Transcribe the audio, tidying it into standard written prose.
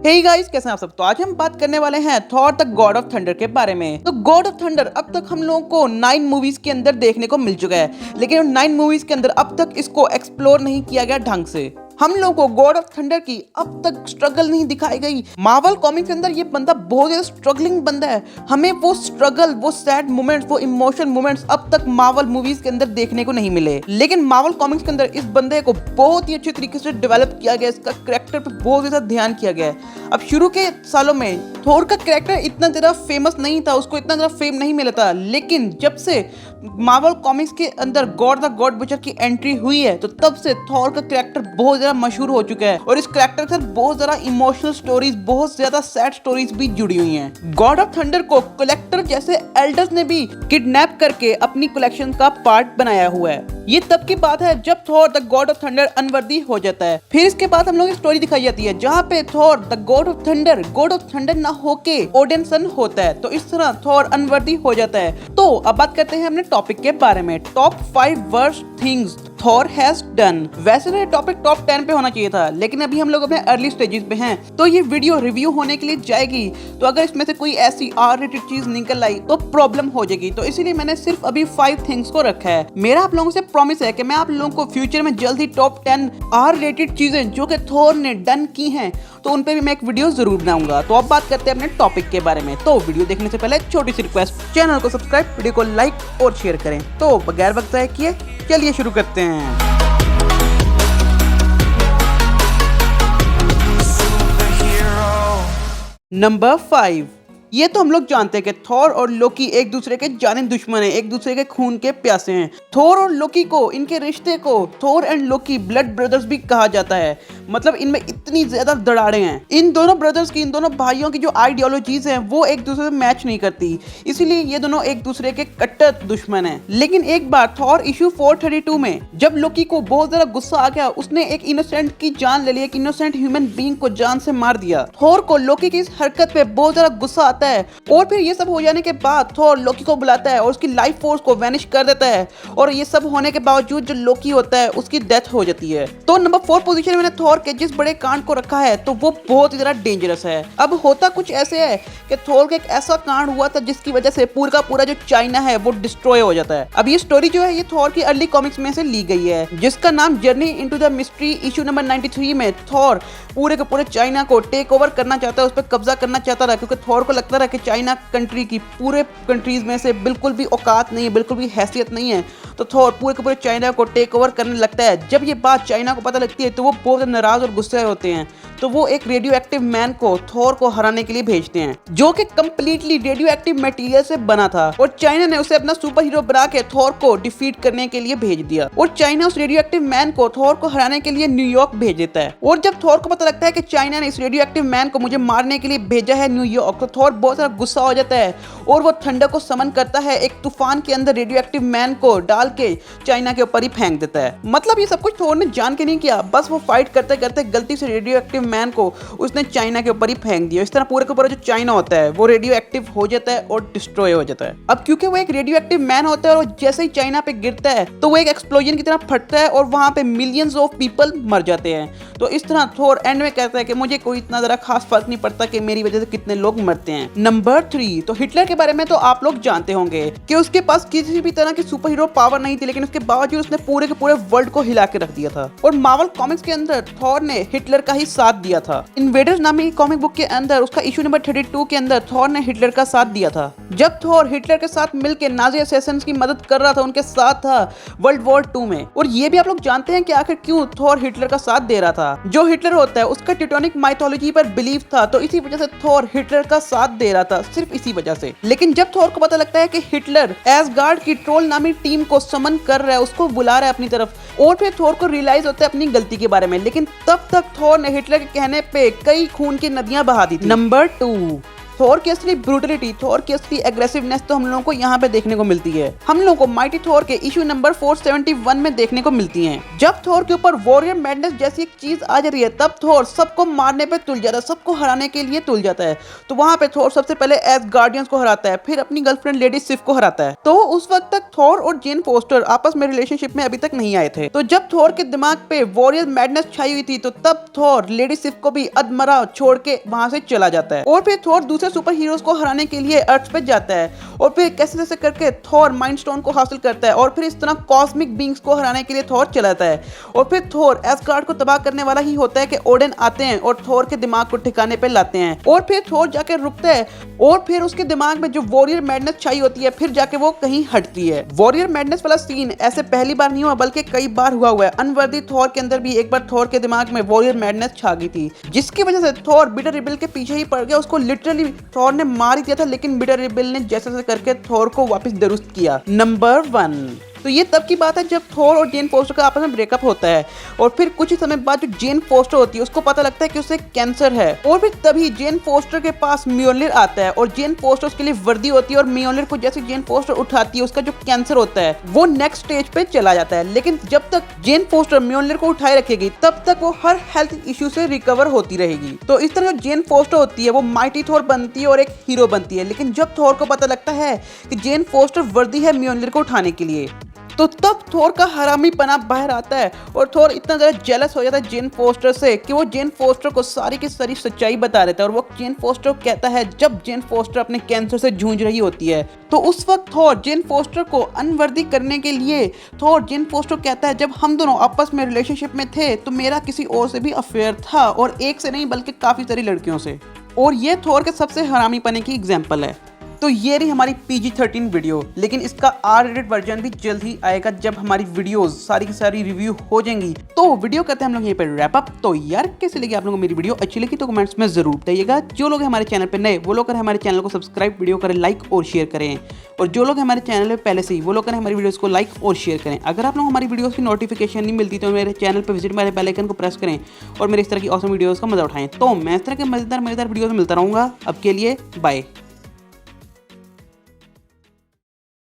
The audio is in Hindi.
हे गाइस, कैसे हैं आप सब। तो आज हम बात करने वाले हैं Thor the God of thunder के बारे में। तो गॉड ऑफ थंडर अब तक हम लोगों को 9 मूवीज के अंदर देखने को मिल चुका है, लेकिन उन 9 मूवीज के अंदर अब तक इसको एक्सप्लोर नहीं किया गया ढंग से। हम लोगों को गॉड ऑफ थंडर की अब तक स्ट्रगल नहीं दिखाई गई। मार्वल कॉमिक्स के अंदर ये बंदा बहुत ज्यादा स्ट्रगलिंग बंदा है। हमें वो स्ट्रगल, वो सैड मोमेंट्स, वो इमोशन मोमेंट्स अब तक मार्वल मूवीज के अंदर देखने को नहीं मिले। लेकिन मार्वल कॉमिक्स के अंदर इस बंदे को बहुत ही अच्छे तरीके से डेवलप किया गया, इसका कैरेक्टर पे बहुत ज्यादा ध्यान किया गया है। अब शुरू के सालों में थोर का कैरेक्टर इतना ज्यादा फेमस नहीं था, उसको इतना ज्यादा फेम नहीं मिला था, लेकिन जब से मार्वल कॉमिक्स के अंदर गॉड द गॉड बचर की एंट्री हुई है तो तब से थॉर का कैरेक्टर बहुत ज्यादा मशहूर हो चुका है और इस कैरेक्टर के साथ बहुत ज्यादा इमोशनल स्टोरीज, बहुत ज्यादा सैड स्टोरीज भी जुड़ी हुई हैं। गॉड ऑफ थंडर को कलेक्टर जैसे एल्डर्स ने भी किडनैप करके अपनी कलेक्शन का पार्ट बनाया हुआ है। ये तब की बात है जब Thor the God of thunder unworthy हो जाता है। फिर इसके बाद हम लोग एक स्टोरी दिखाई जाती है जहाँ पे Thor the God of thunder ना होके ओडिन सन होता है, तो इस तरह थॉर अनवर्दी हो जाता है। तो अब बात करते हैं अपने टॉपिक के बारे में। Top 5 worst things Thor has done. वैसे तो ये टॉपिक टॉप 10 पे होना चाहिए था, लेकिन अभी हम लोग अपने अर्ली स्टेजेस पे हैं, तो ये वीडियो रिव्यू होने के लिए जाएगी। तो अगर इसमें से कोई ऐसी आर रेटेड चीज निकल आई तो प्रॉब्लम हो जाएगी, तो इसीलिए मैंने सिर्फ अभी 5 थिंग्स को रखा है। मेरा आप लोगों से प्रॉमिस है कि मैं आप लोगों को फ्यूचर में जल्द ही टॉप 10 आर रेटेड चीजें जो कि थॉर ने डन की हैं, तो उन पे भी मैं एक वीडियो जरूर बनाऊंगा। तो अब बात करते हैं अपने टॉपिक के बारे में। तो वीडियो देखने से पहले छोटी सी रिक्वेस्ट, चैनल को सब्सक्राइब, वीडियो को लाइक और शेयर करें। तो बगैर वक्त ज़ाया किए चलिए शुरू करते हैं। नंबर 5, ये तो हम लोग जानते हैं कि थॉर और लोकी एक दूसरे के जाने दुश्मन हैं, एक दूसरे के खून के प्यासे हैं। थॉर और लोकी को, इनके रिश्ते को Thor and Loki blood brothers भी कहा जाता है। मतलब इनमें इतनी ज्यादा दरारें हैं। इन दोनों ब्रदर्स की, इन दोनों भाइयों की जो आइडियोलॉजीज हैं वो एक दूसरे से मैच नहीं करती, इसीलिए ये दोनों एक दूसरे के कट्टर दुश्मन हैं। लेकिन एक बार थॉर इशू 432 में जब लोकी को बहुत ज्यादा गुस्सा आ गया, उसने एक इनोसेंट की जान ले ली, एक इनोसेंट ह्यूमन बीइंग को जान से मार दिया। थॉर को लोकी की इस हरकत पे बहुत ज्यादा गुस्सा आता है और फिर ये सब हो जाने के बाद थॉर लोकी को बुलाता है और उसकी लाइफ फोर्स को वैनिश कर देता है, और ये सब होने के बावजूद जो लोकी होता है उसकी डेथ हो जाती है। तो नंबर 4 पोजीशन में मैंने थॉर के जिस बड़े कांड को रखा है तो वो बहुत ही ज्यादा डेंजरस है। अब होता कुछ ऐसे है कि थॉर का एक ऐसा कांड हुआ था जिसकी वजह से पूरा का पूरा जो चाइना है वो डिस्ट्रॉय हो जाता है। अब ये स्टोरी जो है ये थॉर की अर्ली कॉमिक्स में से ली गई है, जिसका नाम journey into the mystery. Issue number 93 में थॉर पूरे के पूरे चाइना को टेक ओवर करना चाहता है, उस पर कब्जा करना चाहता था, क्योंकि थॉर को लगता था कि चाइना कंट्री की पूरे कंट्रीज में से बिल्कुल भी औकात नहीं है, बिल्कुल भी हैसियत नहीं है। तो थॉर पूरे के पूरे चाइना को टेक ओवर करने लगता है। जब ये बात चाइना को पता लगती है तो वो बहुत नाराज और गुस्से होते हैं, तो वो एक रेडियो एक्टिव मैन को थॉर को हराने के लिए भेजते हैं, जो कि कंप्लीटली रेडियो एक्टिव मटेरियल से बना था, और चाइना ने उसे अपना सुपर हीरो बना के थॉर को डिफीट करने के लिए भेज दिया। और चाइना उस रेडियो एक्टिव मैन को थॉर को हराने के लिए न्यूयॉर्क भेज देता है। और जब थॉर को पता लगता है कि चाइना ने इस रेडियो एक्टिव मैन को मुझे मारने के लिए भेजा है न्यूयॉर्क, तो थॉर बहुत सारा गुस्सा हो जाता है और वो थंडर को समन करता है, एक तूफान के अंदर रेडियो एक्टिव मैन को डाल के चाइना के ऊपर ही फेंक देता है। मतलब ये सब कुछ थॉर ने जान के नहीं किया, बस वो फाइट करते करते गलती से रेडियो एक्टिव मैन को उसने चाइना के ऊपर ही फेंक दिया। इस तरह पूरे का पूरा जो चाइना होता है वो रेडियो एक्टिव हो जाता है और डिस्ट्रॉय हो जाता है। अब क्योंकि वो एक रेडियो एक्टिव मैन होता है और जैसे ही चाइना पे गिरता है तो वो एक एक्सप्लोजन की तरह फटता है और वहां पे मिलियंस ऑफ पीपल मर जाते हैं। तो इस तरह थॉर एंड में कहता है कि मुझे कोई इतना जरा खास फर्क नहीं पड़ता कि मेरी वजह से कितने लोग मरते हैं। नंबर 3, तो हिटलर के बारे में तो आप लोग जानते होंगे कि उसके पास किसी भी तरह की सुपर हीरो पावर नहीं थी, लेकिन उसके बावजूद उसने पूरे के पूरे वर्ल्ड को हिला के रख दिया था। और मार्वल कॉमिक्स के अंदर थॉर ने हिटलर का ही साथ दिया था। इन्वेडर्स नामी कॉमिक बुक के अंदर उसका इशू नंबर 32 के अंदर थॉर ने हिटलर का साथ दिया था। जब थॉर हिटलर के साथ मिलकर नाजी असैसिन्स की मदद कर रहा था, उनके साथ था वर्ल्ड वॉर 2 में। और ये भी आप लोग जानते हैं कि आखिर क्यों थॉर हिटलर का साथ दे रहा था। जो हिटलर होता है उसका टेक्टोनिक माइथोलॉजी पर बिलीव था, तो इसी वजह से थॉर हिटलर का साथ दे रहा था, सिर्फ इसी वजह से। लेकिन जब थॉर को पता लगता है कि हिटलर एसगार्ड की ट्रोल नामी टीम को समन कर रहा है, उसको बुला रहा है अपनी तरफ, और फिर थॉर को रियलाइज होता है अपनी गलती के बारे में, लेकिन तब तक थॉर ने हिटलर के कहने पे कई खून की नदियां बहा दी थी। नंबर 2, थोर की असली ब्रूटलिटी, थोर की असली एग्रेसिवनेस तो हम लोगों को यहाँ पे देखने को मिलती है। हम लोगों को माइटी थोर के इशू नंबर 471 में देखने को मिलती है। जब थोर के ऊपर वॉरियर मैडनेस जैसी एक चीज आ जा रही है, तब थोर सबको मारने पे तुल जाता है, सबको हराने के लिए तुल जाता है। तो वहाँ पे थोर सबसे पहले एसगार्डियंस को हराता है, फिर अपनी गर्लफ्रेंड लेडी सिफ को हराता है। तो उस वक्त तक थोर और जेन फोस्टर आपस में रिलेशनशिप में अभी तक नहीं आए थे। तो जब थोर के दिमाग पे वॉरियर मैडनेस छाई हुई थी, तो तब थोर लेडी सिफ को भी अधमरा छोड़ के वहां से चला जाता है। और फिर थोर दूसरे सुपर हीरोज को हराने के लिए अर्थ पे जाता है, और फिर कैसे कैसे करके थोर माइंड स्टोन को हासिल करता है, और फिर इस तरह कॉस्मिक बींग्स को हराने के लिए थोर चलाता है। और फिर थोर एसगार्ड को तबाह करने वाला ही होता है कि ओडिन आते हैं और थोर के दिमाग को ठिकाने पे लाते हैं। और फिर थोर जाके रुकता है, और फिर उसके दिमाग में जो वॉरियर मैडनेस छाई होती है, फिर जाके वो कहीं हटती है। वॉरियर मैडनेस वाला सीन ऐसे पहली बार नहीं हुआ, बल्कि कई बार हुआ है। अनवर्दी थोर के अंदर भी एक बार थोर के दिमाग में वॉरियर मैडनेस छा गई थी, जिसकी वजह से थोर बिटर रिबल के पीछे ही पड़ गया। उसको लिटरली थोर ने मार ही दिया था, लेकिन बिटर रिबल ने जैसे जैसे करके थोर को वापस दुरुस्त किया। नंबर 1। तो ये तब की बात है जब थोर और जेन फोस्टर का आपस में ब्रेकअप होता है, और फिर कुछ ही समय बाद जो जेन फोस्टर होती है उसको पता लगता है कि उसे कैंसर है। और फिर तभी जेन फोस्टर के पास म्योल्निर आता है, और जेन फोस्टर उसके लिए वर्दी होती है, और म्योल्निर को जैसे जेन फोस्टर उठाती है, उसका जो कैंसर होता है वो नेक्स्ट स्टेज पे चला जाता है। लेकिन जब तक जेन फोस्टर म्योल्निर को उठाए रखेगी, तब तक वो हर हेल्थ इश्यू से रिकवर होती रहेगी। तो इस तरह जो जेन फोस्टर होती है वो माइटी थोर बनती है और एक हीरो बनती है। लेकिन जब थोर को पता लगता है कि जेन फोस्टर वर्दी है म्योल्निर को उठाने के लिए, तो तब थोर का हरामीपना बाहर आता है, और थोर इतना ज़्यादा जेलस हो जाता है जेन फोस्टर से कि वो जेन फोस्टर को सारी की सारी सच्चाई बता देता है। और वो जेन फोस्टर को कहता है, जब जेन फोस्टर अपने कैंसर से जूझ रही होती है, तो उस वक्त थोर जेन फोस्टर को अनवर्दी करने के लिए थोर जेन फोस्टर कहता है, जब हम दोनों आपस में रिलेशनशिप में थे तो मेरा किसी और से भी अफेयर था, और एक से नहीं बल्कि काफ़ी सारी लड़कियों से। और ये थोर के सबसे हरामीपने की एग्जाम्पल है। तो ये रही हमारी PG-13 वीडियो, लेकिन इसका R-rated वर्जन भी जल्द ही आएगा जब हमारी वीडियोस सारी की सारी रिव्यू हो जाएंगी। तो वीडियो करते हैं हम लोग यहीं पे रैप अप। तो यार कैसे लगी आप लोगों को मेरी वीडियो? अच्छी लगी तो कमेंट्स में जरूर बताइएगा। जो लोग हमारे चैनल पे नए वो लोग करें हमारे चैनल को सब्सक्राइब, वीडियो करें लाइक और शेयर करें, और जो लोग हमारे चैनल पे पहले से ही वो लोग करें हमारी वीडियोस को लाइक और शेयर करें। अगर आप लोग हमारी वीडियोस की नोटिफिकेशन नहीं मिलती तो मेरे चैनल पर विजिट मेरे बेल आइकन को प्रेस करें और मेरे इस तरह की ऑसम वीडियोस का मजा उठाएं। तो मैं इस तरह के मजेदार वीडियोस में मिलता रहूंगा। अब के लिए बाय।